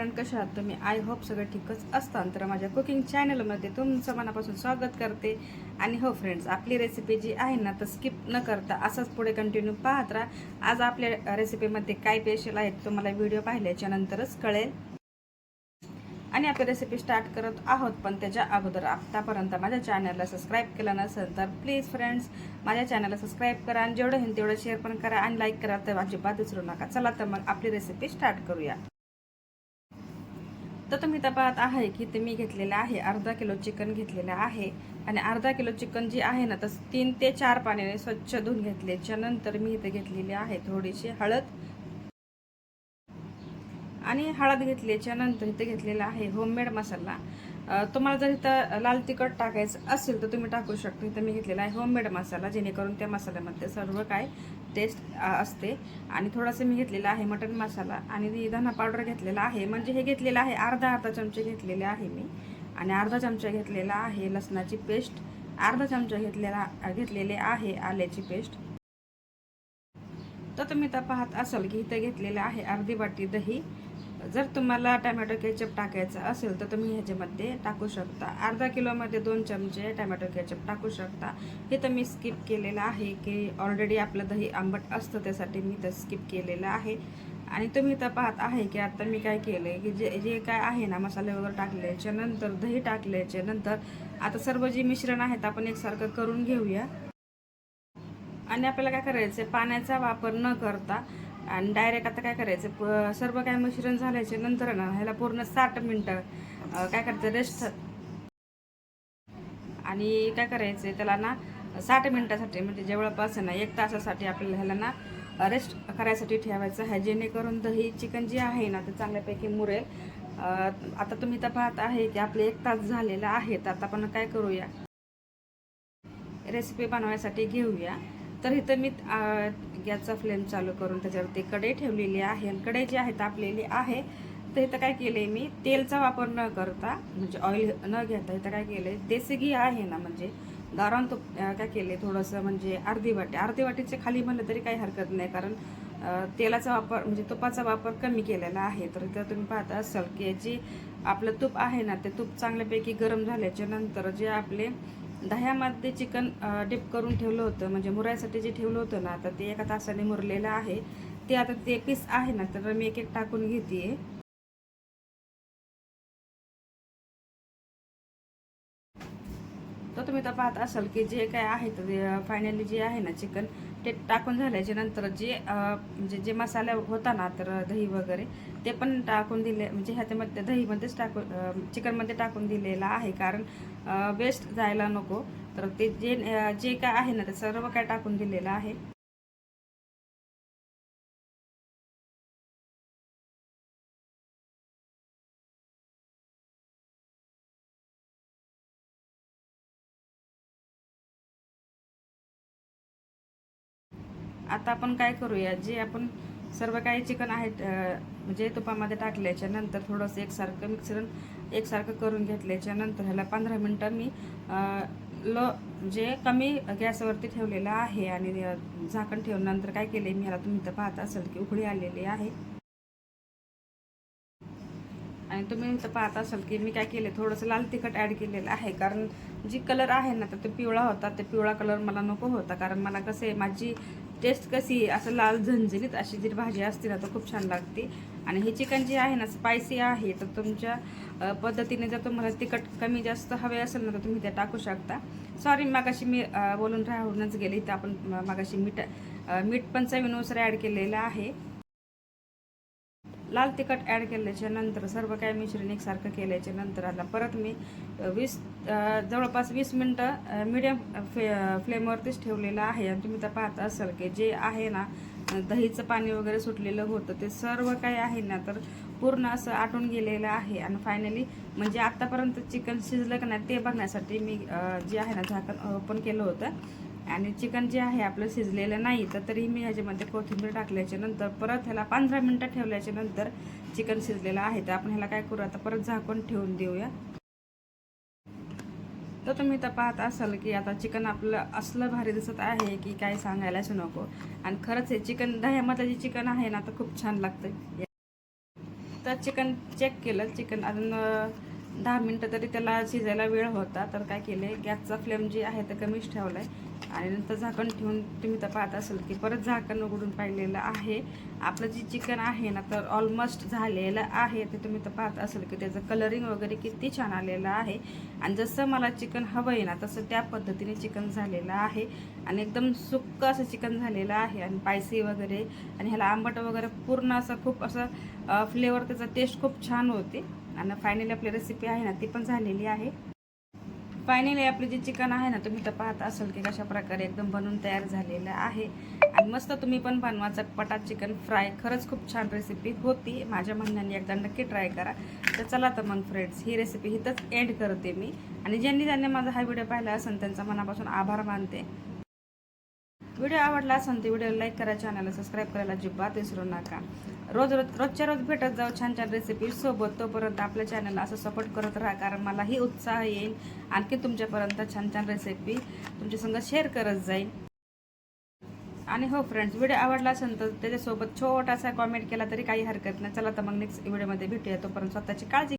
Friend, कशा आहात तुम्ही? आय होप सगळं ठीकच असतं. तर माझ्या कुकिंग चॅनलमध्ये तुमचं मनापासून स्वागत करते. आणि हो फ्रेंड्स, आपली रेसिपी जी आहे ना तर स्किप न करता असंच पुढे कंटिन्यू पाहत राहा. आज आपल्या रेसिपीमध्ये काय स्पेशल आहे तुम्हाला व्हिडिओ पाहिल्याच्या नंतरच कळेल. आणि आपली रेसिपी स्टार्ट करत आहोत, पण त्याच्या अगोदर आतापर्यंत माझ्या चॅनलला सबस्क्राईब केलं नसेल तर प्लीज फ्रेंड्स माझ्या चॅनलला सबस्क्राईब करा आणि जेवढं होईल तेवढं शेअर पण करा आणि लाईक करा, तर अजिबात विसरू नका. चला तर मग आपली रेसिपी स्टार्ट करूया. तर तुम्ही तर पाहत आहे की ते मी घेतलेलं आहे अर्धा किलो चिकन घेतलेलं आहे. आणि अर्धा किलो चिकन जी आहे ना तर 3 ते 4 पाण्याने स्वच्छ धुवून घेतल्याच्या नंतर मी इथे घेतलेली आहे थोडीशी हळद. आणि हळद घेतल्याच्या नंतर इथे घेतलेला आहे होममेड मसाला. तुम्हाला जर इथं लाल तिखट टाकायचं असेल तर तुम्ही टाकू शकता. इथं मी घेतलेला आहे होममेड मसाला, जेणेकरून त्या मसाल्यामध्ये सर्व काय टेस्ट असते. आणि थोडंसं मी घेतलेला आहे मटन मसाला आणि धना पावडर घेतलेला आहे. म्हणजे हे घेतलेलं आहे अर्धा चमचे घेतलेले आहे मी. आणि अर्धा चमचा घेतलेला आहे लसणाची पेस्ट, अर्धा चमचा घेतलेले आहे आल्याची पेस्ट. तर तुम्ही तर पाहत असाल की इथं घेतलेलं आहे अर्धी वाटी दही. जर तुम्हाला टमॅटो केचप टाकायचं असेल तर तुम्ही ह्याच्यामध्ये टाकू शकता. अर्धा किलोमध्ये 2 चमचे टमॅटो केचप टाकू शकता. हे तर मी स्किप केलेलं आहे की ऑलरेडी आपलं दही आंबट असतं, त्यासाठी मी तर स्किप केलेलं आहे. आणि तुम्ही तर पाहत आहे की आता मी काय केलं आहे की जे काय आहे ना मसाले वगैरे टाकल्याच्या नंतर, दही टाकल्याच्या नंतर आता सर्व जे मिश्रण आहेत आपण एकसारखं करून घेऊया. आणि आपल्याला काय करायचं, पाण्याचा वापर न करता आणि डायरेक्ट आता काय करायचं, सर्व काय मिश्रण झाल्याच्या नंतर ना ह्याला पूर्ण 60 मिनटं काय करायचं रेस्ट. आणि काय करायचं त्याला ना 60 मिनटासाठी म्हणजे जवळपास ना 1 तासासाठी आपल्याला ह्याला ना रेस्ट करायसाठी ठेवायचं आहे, जेणेकरून दही चिकन जे आहे ना ते चांगल्यापैकी मुरेल. आता तुम्ही तर पाहत आहे की आपले 1 तास झालेला आहे. तर आता आपण काय करूया, रेसिपी बनवायसाठी घेऊया. तर इथं मी गॅसचा फ्लेम चालू करून त्याच्यावरती कढई ठेवलेली आहे. आणि कढई जी आहे तापलेली आहे. तर इथं काय केलंय मी, तेलचा वापर न करता म्हणजे ऑइल न घेता इथं काय केलंय, देसी घी आहे ना म्हणजे गावरान तूप काय केले थोडंसं, म्हणजे अर्धी वाटीचे खाली म्हणलं तरी काही हरकत नाही, कारण तेलाचा वापर म्हणजे तुपाचा वापर कमी केलेला आहे. तर इथं तुम्ही पाहता असाल की जे आपलं तूप आहे ना ते तूप चांगल्यापैकी गरम झाल्याच्या नंतर जे आपले दह्यामध्ये चिकन डिप करून ठेवलं होतं, म्हणजे मुरायसाठी जे ठेवलं होतं ना तर ते 1 तासाने मुरलेलं आहे. ते आता ते पीस आहे ना तर मी एक टाकून घेते. तर तुम्ही तर पाहत असाल की जे काय आहे तर फायनली जे आहे ना चिकन ते टाकून झाल्याच्या नंतर जे म्हणजे जे मसाला होता ना तर दही वगैरे ते पण टाकून दिले, म्हणजे ह्याच्यामध्ये दहीमध्येच टाकून चिकनमध्ये टाकून दिलेला आहे, कारण वेस्ट जायला नको. तर ते जे काय आहे ना ते सर्व काय टाकून दिलेलं आहे. आता आपण काय करूया, जे आपण सर्व काही चिकन आहेत म्हणजे तुपामध्ये टाकल्याच्या नंतर थोडंसं एकसारखं करून घेतल्याच्या नंतर ह्याला 15 मिनटं मी म्हणजे कमी गॅसवरती ठेवलेलं आहे. आणि झाकण ठेवून नंतर काय केले मी, ह्याला तुम्ही तर पाहत असाल की उकळी आलेली आहे. आणि तुम्ही तर पाहत असाल की मी काय केले, थोडंसं लाल तिखट ॲड केलेलं आहे, कारण जी कलर आहे ना तर ते पिवळा होता, ते पिवळा कलर मला नको होता. कारण मला कसं आहे, माझी टेस्ट कशी असं लाल झणझणीत अशी जी भाजी असते ना तर खूप छान लागते. आणि हे चिकन जे आहे ना स्पायसी आहे, तर तुमच्या पद्धतीने जर तुम्हाला तिखट कमी जास्त हवे असेल ना तर तुम्ही ते टाकू शकता. सॉरी, मागाशी मी बोलून राहूनच गेले. तर आपण मागाशी मीठ पण चवीनुसार ॲड केलेलं आहे. लाल तिखट ॲड केल्याच्या नंतर सर्व काय मिश्रण एकसारखं केल्याच्या नंतर आता परत मी जवळपास 20 मिनटं मीडियम फ्लेमवरतीच ठेवलेलं आहे. आणि तुम्ही तर पाहत असाल की जे आहे ना दहीचं पाणी वगैरे सुटलेलं होतं ते सर्व काय आहे ना तर पूर्ण असं आटून गेलेलं आहे. आणि फायनली म्हणजे आत्तापर्यंत चिकन शिजलं का नाही ते बघण्यासाठी मी जे आहे ना झाकण ओपन केलं होतं. आणि चिकन जे आहे आपलं शिजलेलं नाही, तर तरी मी ह्याच्यामध्ये कोथिंबीर टाकल्याच्या नंतर परत ह्याला 15 मिनटं ठेवल्याच्या नंतर चिकन शिजलेलं आहे. तर आपण ह्याला काय करू, आता परत झाकून ठेवून देऊया. तर तुम्ही तर पाहत असाल की आता चिकन आपलं असलं भारी दिसत आहे की काय सांगायलाच नको. आणि खरंच हे चिकन दह्यामधलं जे चिकन आहे ना तर खूप छान लागतं. तर चिकन चेक केलं. चिकन अजून 10 मिनटं तरी त्याला शिजायला वेळ होता. तर काय केले, गॅसचा फ्लेम जे आहे ते कमीच ठेवला आहे आणि नंतर झाकण ठेवून तुम्ही तर पाहत असेल की परत झाकण उघडून पाहिलेलं आहे. आपलं जे चिकन आहे ना तर ऑलमोस्ट झालेलं आहे. ते तुम्ही तर पाहत असेल की त्याचं कलरिंग वगैरे किती छान आलेलं आहे आणि जसं मला चिकन हवं आहे ना तसं त्या पद्धतीने चिकन झालेलं आहे आणि एकदम सुक्क असं चिकन झालेलं आहे आणि स्पायसी वगैरे आणि ह्याला आंबट वगैरे पूर्ण असं खूप असं फ्लेवर, त्याचा टेस्ट खूप छान होते. आणि फायनली आपली रेसिपी आहे ना ती पण झालेली आहे. फायनली आपले जे चिकन आहे ना तुम्ही तर पाहत असाल की कशा प्रकारे एकदम बनवून तयार झालेलं आहे आणि मस्त तुम्ही पण बनवा चटपटा चिकन फ्राय. खरंच खूप छान रेसिपी होती. माझ्या म्हणण्याने एकदा नक्की ट्राय करा. तर चला तर मग फ्रेंड्स, ही रेसिपी इथंच एंड करते मी आणि ज्यांनी माझा हा व्हिडिओ पाहिला असेल त्यांचा मनापासून आभार मानते. व्हिडिओ आवडला असेल तर व्हिडिओला लाईक करा, चॅनलला सबस्क्राईब करायला अजिबात विसरू नका. रोजच्या रोज भेटत जाऊ छान छान रेसिपी सोबत. तोपर्यंत आपल्या चॅनलला असं सपोर्ट करत राहा, कारण मलाही उत्साह येईल आणखी तुमच्यापर्यंत छान छान रेसिपी तुमच्यासंग शेअर करत जाईल. आणि हो फ्रेंड्स, व्हिडिओ आवडला असेल तर त्याच्यासोबत छोटासा कॉमेंट केला तरी काही हरकत नाही. चला तर मग नेक्स्ट व्हिडिओमध्ये भेटूया. तोपर्यंत स्वतःची काळजी